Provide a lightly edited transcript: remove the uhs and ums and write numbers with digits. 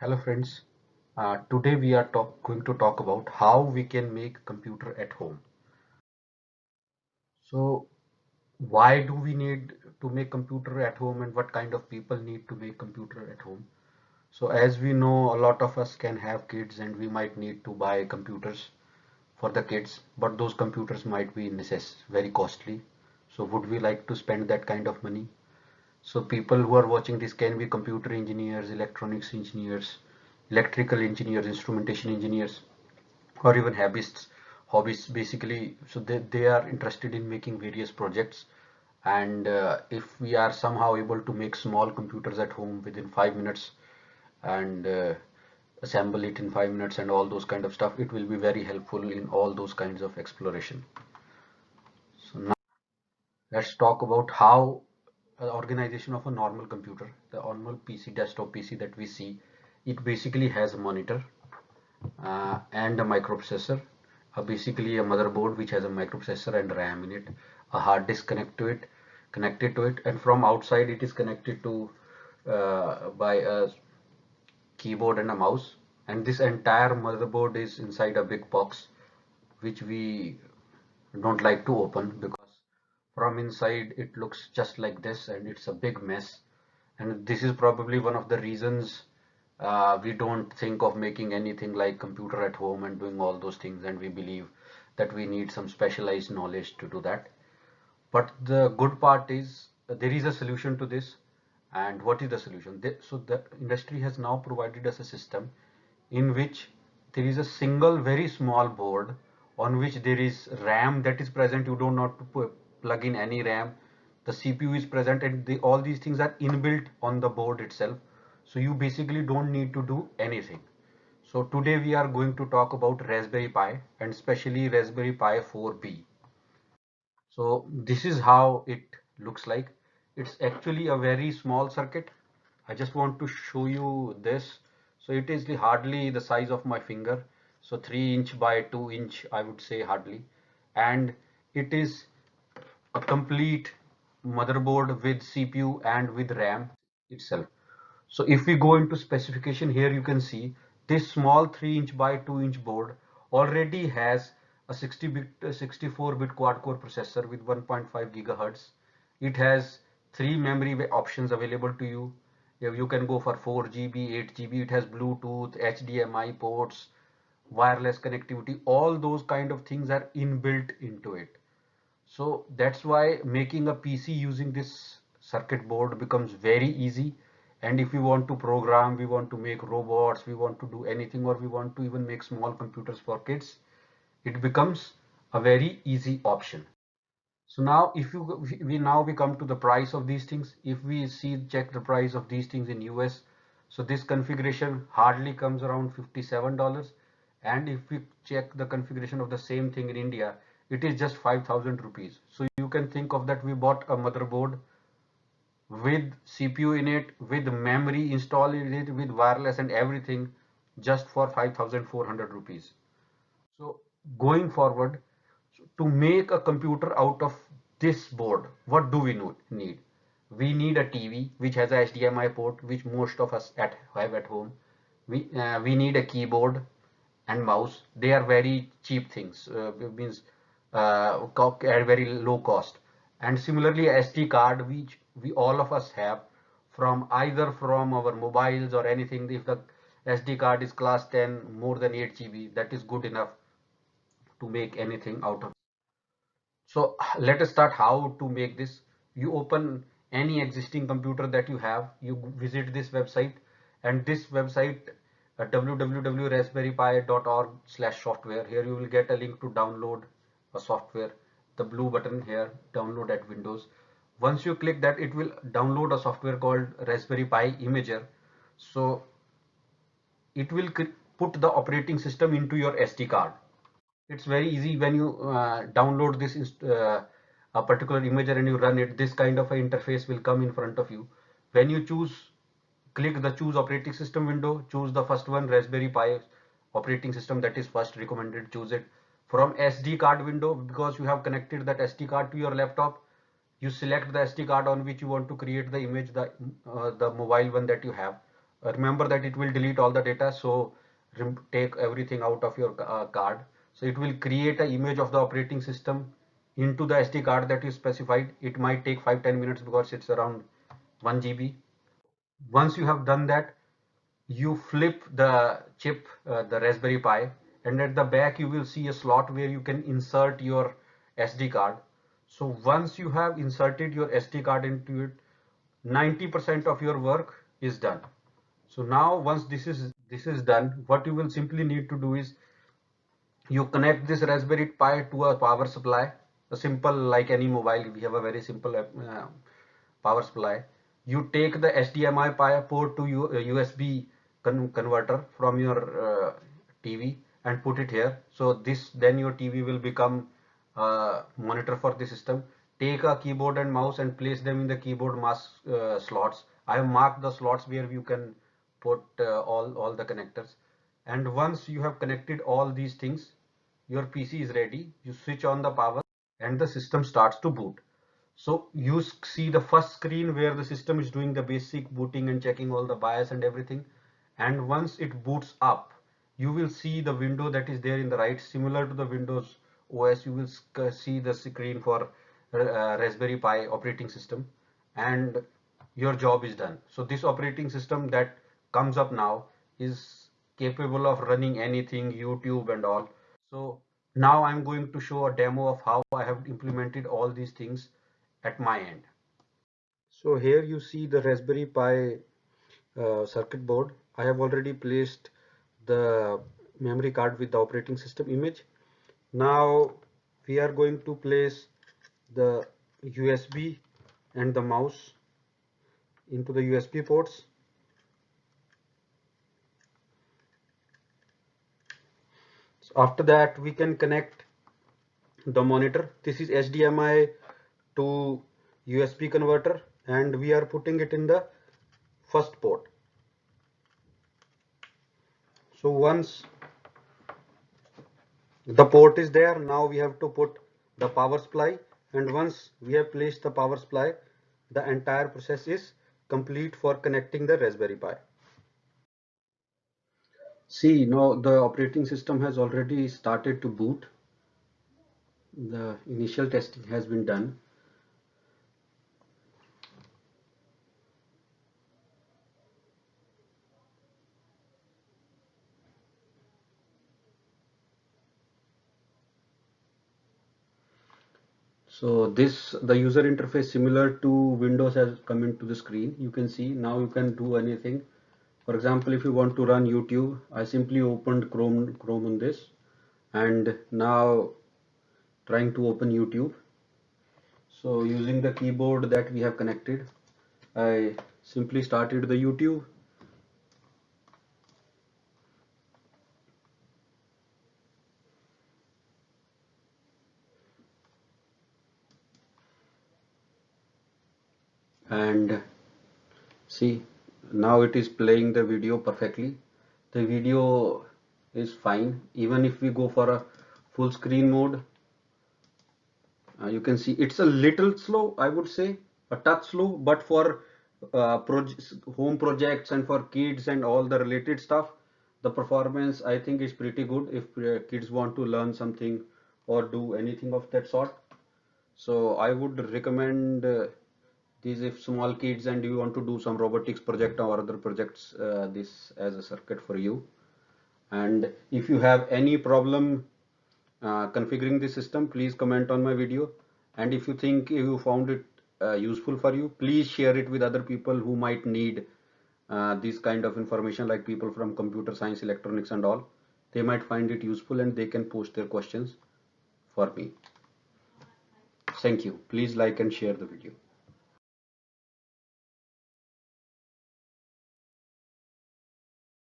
Hello friends, today we are going to talk about how we can make computer at home. So why do we need to make computer at home and what kind of people need to make computer at home? So as we know, a lot of us can have kids and we might need to buy computers for the kids, but those computers might be very costly. So would we like to spend that kind of money? So people who are watching this can be computer engineers, electronics engineers, electrical engineers, instrumentation engineers, or even hobbyists basically. So they are interested in making various projects. And if we are somehow able to make small computers at home within 5 minutes and assemble it in 5 minutes and all those kind of stuff, it will be very helpful in all those kinds of exploration. So now let's talk about how organization of a normal computer, the normal PC, desktop PC that we see, it basically has a monitor and a microprocessor, basically a motherboard which has a microprocessor and RAM in it, a hard disk connected to it, and from outside it is connected to by a keyboard and a mouse. And this entire motherboard is inside a big box, which we don't like to open because from inside it looks just like this and it's a big mess. And this is probably one of the reasons we don't think of making anything like computer at home and doing all those things, and we believe that we need some specialized knowledge to do that. But the good part is there is a solution to this. And what is the solution? So the industry has now provided us a system in which there is a single very small board on which there is RAM that is present. You don't have to plug in any RAM. The CPU is present and all these things are inbuilt on the board itself. So you basically don't need to do anything. So today we are going to talk about Raspberry Pi and especially Raspberry Pi 4B. So this is how it looks like. It's actually a very small circuit. I just want to show you this. So it is hardly the size of my finger. So 3 inch by 2 inch, I would say hardly. And it is a complete motherboard with CPU and with RAM itself. So if we go into specification here, you can see this small 3 inch by 2 inch board already has a 64-bit quad-core processor with 1.5 gigahertz. It has three memory options available to you. You can go for 4 GB, 8 GB. It has Bluetooth, HDMI ports, wireless connectivity. All those kind of things are inbuilt into it. So that's why making a PC using this circuit board becomes very easy. And if we want to program, we want to make robots, we want to do anything, or we want to even make small computers for kids, it becomes a very easy option. So now if you we come to the price of these things. If we check the price of these things in US, so this configuration hardly comes around $57. And if we check the configuration of the same thing in India, it is just 5,000 rupees. So you can think of that we bought a motherboard with CPU in it, with memory installed in it, with wireless and everything, just for 5,400 rupees. So going forward, to make a computer out of this board, what do we need? We need a TV which has a HDMI port, which most of us have at home. We need a keyboard and mouse. They are very cheap things, means at very low cost. And similarly, SD card, which we all of us have from either from our mobiles or anything. If the SD card is class 10, more than 8 GB, that is good enough to make anything out of. So let us start how to make this. You open any existing computer that you have, you visit this website, and this website www.raspberrypi.org/software. Here you will get a link to download a software, the blue button here, download at Windows. Once you click that, it will download a software called Raspberry Pi Imager. So it will put the operating system into your SD card. It's very easy when you download this a particular imager and you run it. This kind of an interface will come in front of you. When you click the choose operating system window, choose the first one, Raspberry Pi operating system, that is first recommended. Choose it from SD card window. Because you have connected that SD card to your laptop, you select the SD card on which you want to create the image, the mobile one that you have. remember that it will delete all the data, so take everything out of your card. So it will create an image of the operating system into the SD card that is specified. It might take 5-10 minutes because it's around 1 GB. Once you have done that, you flip the chip, the Raspberry Pi, and at the back you will see a slot where you can insert your SD card. So once you have inserted your SD card into it, 90% of your work is done. So now once this is done, what you will simply need to do is you connect this Raspberry Pi to a power supply, a simple, like any mobile, we have a very simple power supply. You take the HDMI pi port to USB converter from your TV and put it here. So this, then your TV will become monitor for the system. Take a keyboard and mouse and place them in the keyboard mouse slots. I have marked the slots where you can put all the connectors. And once you have connected all these things, your PC is ready. You switch on the power and the system starts to boot. So you see the first screen where the system is doing the basic booting and checking all the BIOS and everything. And once it boots up, you will see the window that is there in the right, similar to the Windows OS. You will see the screen for Raspberry Pi operating system, and your job is done. So this operating system that comes up now is capable of running anything, YouTube and all. So now I'm going to show a demo of how I have implemented all these things at my end. So here you see the Raspberry Pi circuit board. I have already placed the memory card with the operating system image. Now we are going to place the USB and the mouse into the USB ports. So after that we can connect the monitor. This is HDMI to USB converter, and we are putting it in the first port. So once the port is there, now we have to put the power supply, and once we have placed the power supply, the entire process is complete for connecting the Raspberry Pi. See, now the operating system has already started to boot. The initial testing has been done. So this, the user interface similar to Windows has come into the screen. You can see now you can do anything. For example, if you want to run YouTube, I simply opened Chrome on this, and now trying to open YouTube. So using the keyboard that we have connected, I simply started the YouTube. And see, now it is playing the video perfectly. The video is fine. Even if we go for a full screen mode, you can see it's a little slow, I would say, a touch slow, but for home projects and for kids and all the related stuff, the performance I think is pretty good if kids want to learn something or do anything of that sort. So I would recommend these if small kids and you want to do some robotics project or other projects, this as a circuit for you. And if you have any problem configuring the system, please comment on my video. And if you think you found it useful for you, please share it with other people who might need this kind of information, like people from computer science, electronics and all. They might find it useful and they can post their questions for me. Thank you. Please like and share the video.